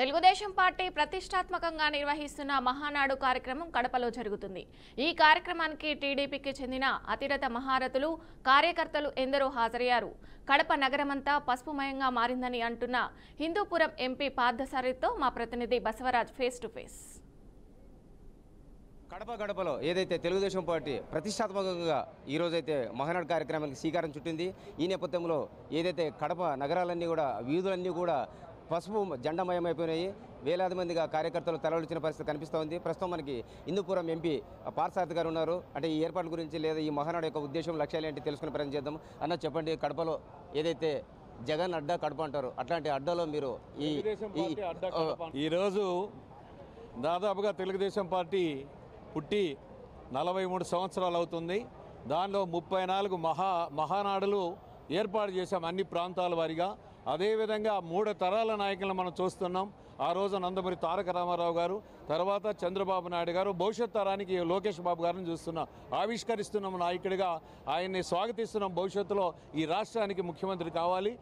Telugu Desam party ప్రతిష్టాత్మకంగా నిర్వహిస్తున్న మహానాడు కార్యక్రమం కడపలో జరుగుతుంది. ఈ కార్యక్రమానికి టీడీపీకి చెందిన అతిరథ మహారథులు, కార్యకర్తలు ఎందరో హాజరయ్యారు. కడప నగరమంతా పసుపుమయంగా మారిందని అంటున్న హిందూపురం ఎంపీ పార్థసారథితో మా ప్రతినిధి బసవరాజ్ ఫేస్ టు ఫేస్. గడపలో ఏదైతే తెలుగుదేశం పార్టీ ప్రతిష్టాత్మకంగా ఈరోజైతే మహానాడు కార్యక్రమానికి శ్రీకారం చుట్టింది. ఈ నేపథ్యంలో ఏదైతే కడప నగరాలన్నీ కూడా, వీధులన్నీ కూడా పసుపు జెండామయమైపోయినాయి. వేలాది మందిగా కార్యకర్తలు తరలించిన పరిస్థితి కనిపిస్తూ ఉంది. ప్రస్తుతం మనకి హిందూపురం ఎంపీ పార్థసారథి గారు ఉన్నారు. అంటే ఈ ఏర్పాట్ల గురించి లేదా ఈ మహానాడు యొక్క ఉద్దేశం, లక్ష్యాలు ఏంటి తెలుసుకునే ప్రయత్నం చేద్దాం. అన్న చెప్పండి, కడపలో ఏదైతే జగన్ అడ్డా కడప అంటారు, అట్లాంటి అడ్డాలో మీరు ఈరోజు దాదాపుగా తెలుగుదేశం పార్టీ పుట్టి 43 సంవత్సరాలు అవుతుంది. దానిలో 34 మహానాడులు ఏర్పాటు చేశాం అన్ని ప్రాంతాల వారిగా. అదేవిధంగా 3 తరాల నాయకులను మనం చూస్తున్నాం. ఆ రోజు నందమూరి తారక రామారావు గారు, తర్వాత చంద్రబాబు నాయుడు గారు, భవిష్యత్ తరానికి లోకేష్ బాబు గారిని చూస్తున్నాం. ఆవిష్కరిస్తున్నాం నాయకుడిగా, ఆయన్ని స్వాగతిస్తున్నాం. భవిష్యత్తులో ఈ రాష్ట్రానికి ముఖ్యమంత్రి కావాలి.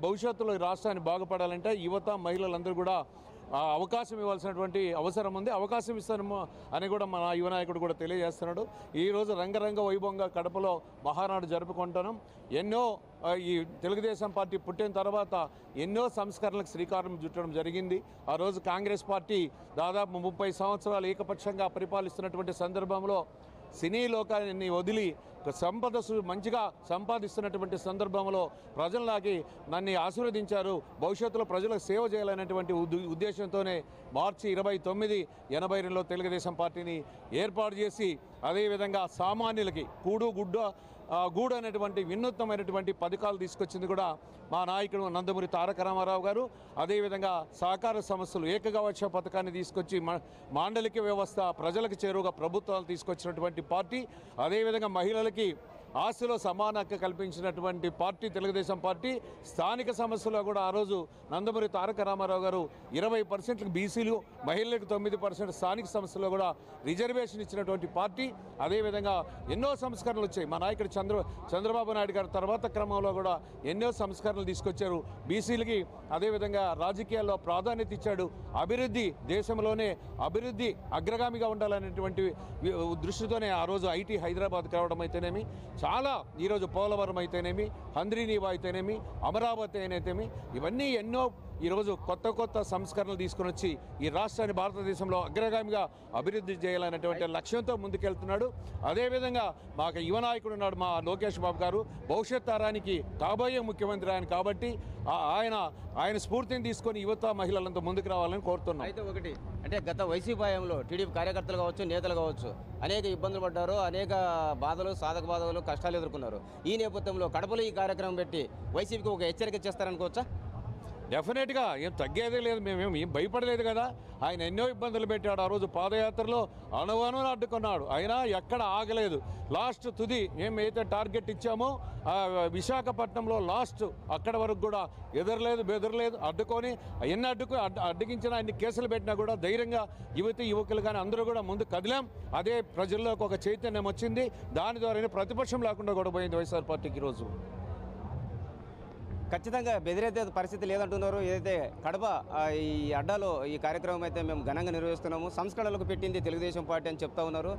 భవిష్యత్తులో ఈ రాష్ట్రాన్ని బాగుపడాలంటే యువత, మహిళలందరూ కూడా అవకాశం ఇవ్వాల్సినటువంటి అవసరం ఉంది. అవకాశం ఇస్తాను అని కూడా మన యువ నాయకుడు కూడా తెలియజేస్తున్నాడు. ఈరోజు రంగరంగ వైభవంగా కడపలో మహానాడు జరుపుకుంటున్నాం. ఎన్నో ఈ తెలుగుదేశం పార్టీ పుట్టిన తర్వాత ఎన్నో సంస్కరణలకు శ్రీకారం చుట్టడం జరిగింది. ఆ రోజు కాంగ్రెస్ పార్టీ దాదాపు 30 సంవత్సరాలు ఏకపక్షంగా పరిపాలిస్తున్నటువంటి సందర్భంలో సినీ లోకాన్ని వదిలి సంపద మంచిగా సంపాదిస్తున్నటువంటి సందర్భంలో ప్రజల్లాగి నన్ను ఆశీర్వదించారు. భవిష్యత్తులో ప్రజలకు సేవ చేయాలనేటువంటి ఉద్దేశంతోనే మార్చి 29, 82లో తెలుగుదేశం పార్టీని ఏర్పాటు చేసి, అదేవిధంగా సామాన్యులకి గూడు అనేటువంటి వినూత్నమైనటువంటి పథకాలు తీసుకొచ్చింది కూడా మా నాయకుడు నందమూరి తారక రామారావు గారు. అదేవిధంగా సహకార సంస్థలు ఏకగవాక్ష పథకాన్ని తీసుకొచ్చి మాండలిక వ్యవస్థ ప్రజలకు చేరువుగా ప్రభుత్వాలు తీసుకొచ్చినటువంటి పార్టీ. అదేవిధంగా మహిళలకి ఆస్తిలో సమాన హక్కు కల్పించినటువంటి పార్టీ తెలుగుదేశం పార్టీ. స్థానిక సమస్యలో కూడా ఆ రోజు నందమూరి తారక రామారావు గారు 20% బీసీలు, మహిళలకు 9% స్థానిక సంస్థల్లో కూడా రిజర్వేషన్ ఇచ్చినటువంటి పార్టీ. అదేవిధంగా ఎన్నో సంస్కరణలు వచ్చాయి. మా నాయకుడు చంద్రబాబు నాయుడు గారు తర్వాత క్రమంలో కూడా ఎన్నో సంస్కరణలు తీసుకొచ్చారు బీసీలకి. అదేవిధంగా రాజకీయాల్లో ప్రాధాన్యత ఇచ్చాడు. అభివృద్ధి, దేశంలోనే అభివృద్ధి అగ్రగామిగా ఉండాలనేటువంటి దృష్టితోనే ఆ రోజు ఐటీ హైదరాబాద్కి రావడం అయితేనేమి, చాలా ఈరోజు పోలవరం అయితేనేమి, హంద్రీనీవా అయితేనేమి, అమరావతి అయితేనేమి, ఇవన్నీ ఎన్నో ఈరోజు కొత్త సంస్కరణలు తీసుకుని వచ్చి ఈ రాష్ట్రాన్ని భారతదేశంలో అగ్రగామిగా అభివృద్ధి చేయాలనేటువంటి లక్ష్యంతో ముందుకెళ్తున్నాడు. అదేవిధంగా మాకు యువ నాయకుడు ఉన్నాడు, మా లోకేష్ బాబు గారు. భవిష్యత్ తరానికి కాబోయే ముఖ్యమంత్రి ఆయన కాబట్టి ఆయన స్ఫూర్తిని తీసుకొని యువత, మహిళలంతా ముందుకు రావాలని కోరుతున్నాం. అయితే ఒకటి అంటే గత వైసీపీ హయాంలో టీడీపీ కార్యకర్తలు కావచ్చు, నేతలు కావచ్చు, అనేక ఇబ్బందులు పడ్డారు, అనేక బాధలు, సాధక బాధలు, కష్టాలు ఎదుర్కొన్నారు. ఈ నేపథ్యంలో కడపలో ఈ కార్యక్రమం పెట్టి వైసీపీకి ఒక హెచ్చరిక చేస్తారనుకోవచ్చా? డెఫినెట్గా ఏం తగ్గేదే లేదు. మేమేం భయపడలేదు కదా. ఆయన ఎన్నో ఇబ్బందులు పెట్టాడు. ఆ రోజు పాదయాత్రలో అణువణువును అడ్డుకున్నాడు. అయినా ఎక్కడ ఆగలేదు. లాస్ట్ తుది మేమైతే టార్గెట్ ఇచ్చామో విశాఖపట్నంలో లాస్ట్ అక్కడ వరకు కూడా ఎదరలేదు, బెదరలేదు. అడ్డుకొని ఎన్ని అడ్డగించినా, అన్ని కేసులు పెట్టినా కూడా ధైర్యంగా యువకులు కానీ అందరూ కూడా ముందు కదిలాం. అదే ప్రజల్లోకి ఒక చైతన్యం వచ్చింది. దాని ద్వారానే ప్రతిపక్షం లేకుండా కూడా పోయింది వైఎస్ఆర్ పార్టీకి. ఈరోజు ఖచ్చితంగా బెదిరైతే పరిస్థితి లేదంటున్నారు. ఏదైతే కడప ఈ అడ్డాలో ఈ కార్యక్రమం అయితే మేము ఘనంగా నిర్వహిస్తున్నాము, సంస్కరణలకు పెట్టింది తెలుగుదేశం పార్టీ అని చెప్తా ఉన్నారు.